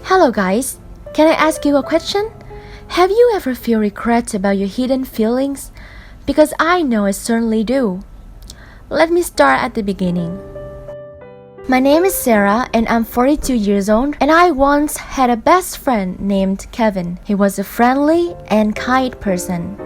Hello guys, can I ask you a question? Have you ever feel regret about your hidden feelings? Because I know I certainly do. Let me start at the beginning. My name is Sarah and I'm 42 years old, and I once had a best friend named Kevin. He was a friendly and kind person.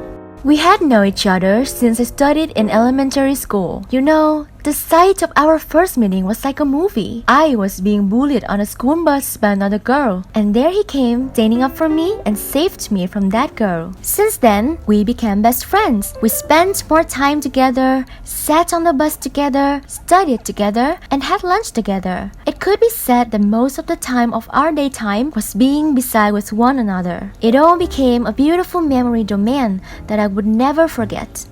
We had known each other since I studied in elementary school. You know, the sight of our first meeting was like a movie. I was being bullied on a school bus by another girl, and there he came, standing up for me and saved me from that girl. Since then, we became best friends. We spent more time together, sat on the bus together, studied together, and had lunch together. It could be said that most of the time of our daytime was being beside with one another. It all became a beautiful memory domain that I would never forget.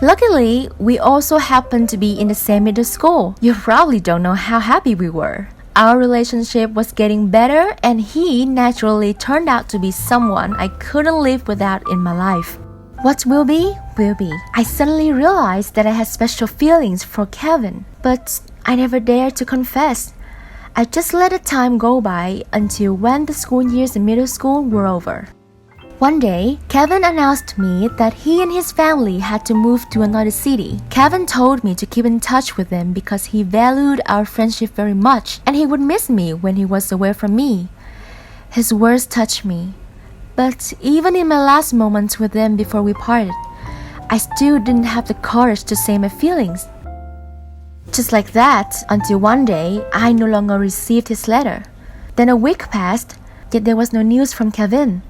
Luckily, we also happened to be in the same middle school. You probably don't know how happy we were. Our relationship was getting better, and he naturally turned out to be someone I couldn't live without in my life. What will be, will be. I suddenly realized that I had special feelings for Kevin, but I never dared to confess. I just let the time go by until when the school years in middle school were over. One day, Kevin announced to me that he and his family had to move to another city. Kevin told me to keep in touch with him because he valued our friendship very much and he would miss me when he was away from me. His words touched me. But even in my last moments with him before we parted, I still didn't have the courage to say my feelings. Just like that, until one day, I no longer received his letter. Then a week passed, yet there was no news from Kevin.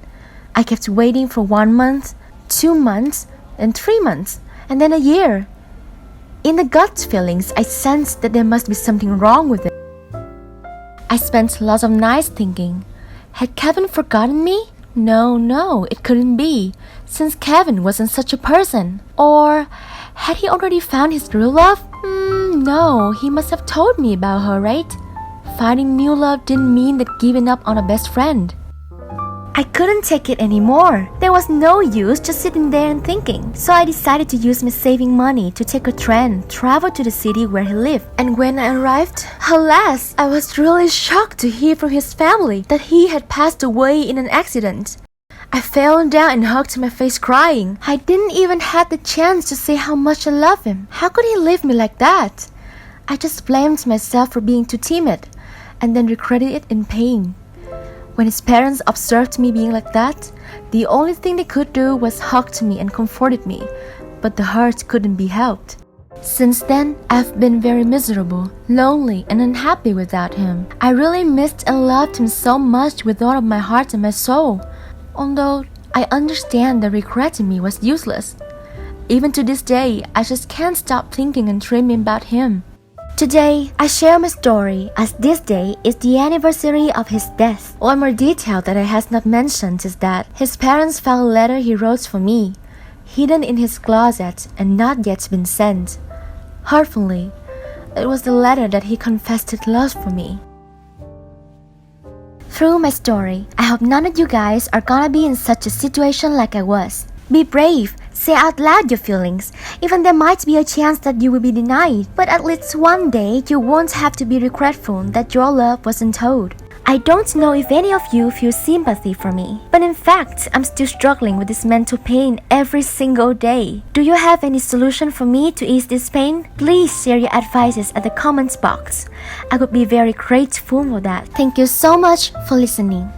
I kept waiting for 1 month, 2 months, then 3 months, and then a year. In the gut feelings, I sensed that there must be something wrong with it. I spent lots of nights thinking, had Kevin forgotten me? No, it couldn't be, since Kevin wasn't such a person. Or had he already found his real love? No, he must have told me about her, right? Finding new love didn't mean that giving up on a best friend. I couldn't take it anymore. There was no use just sitting there and thinking. So I decided to use my saving money to take a train, travel to the city where he lived. And when I arrived, alas, I was really shocked to hear from his family that he had passed away in an accident. I fell down and hugged my face crying. I didn't even have the chance to say how much I love him. How could he leave me like that? I just blamed myself for being too timid and then regretted it in pain. When his parents observed me being like that, the only thing they could do was hug me and comforted me, but the hurt couldn't be helped. Since then, I've been very miserable, lonely, and unhappy without him. I really missed and loved him so much with all of my heart and my soul. Although I understand that regretting me was useless. Even to this day, I just can't stop thinking and dreaming about him. Today, I share my story as this day is the anniversary of his death. One more detail that I has not mentioned is that his parents found a letter he wrote for me, hidden in his closet and not yet been sent. Hurtfully, it was the letter that he confessed his love for me. Through my story, I hope none of you guys are gonna be in such a situation like I was. Be brave. Say out loud your feelings. Even there might be a chance that you will be denied, but at least one day you won't have to be regretful that your love wasn't told. I don't know if any of you feel sympathy for me, but in fact, I'm still struggling with this mental pain every single day. Do you have any solution for me to ease this pain? Please share your advices at the comments box. I would be very grateful for that. Thank you so much for listening.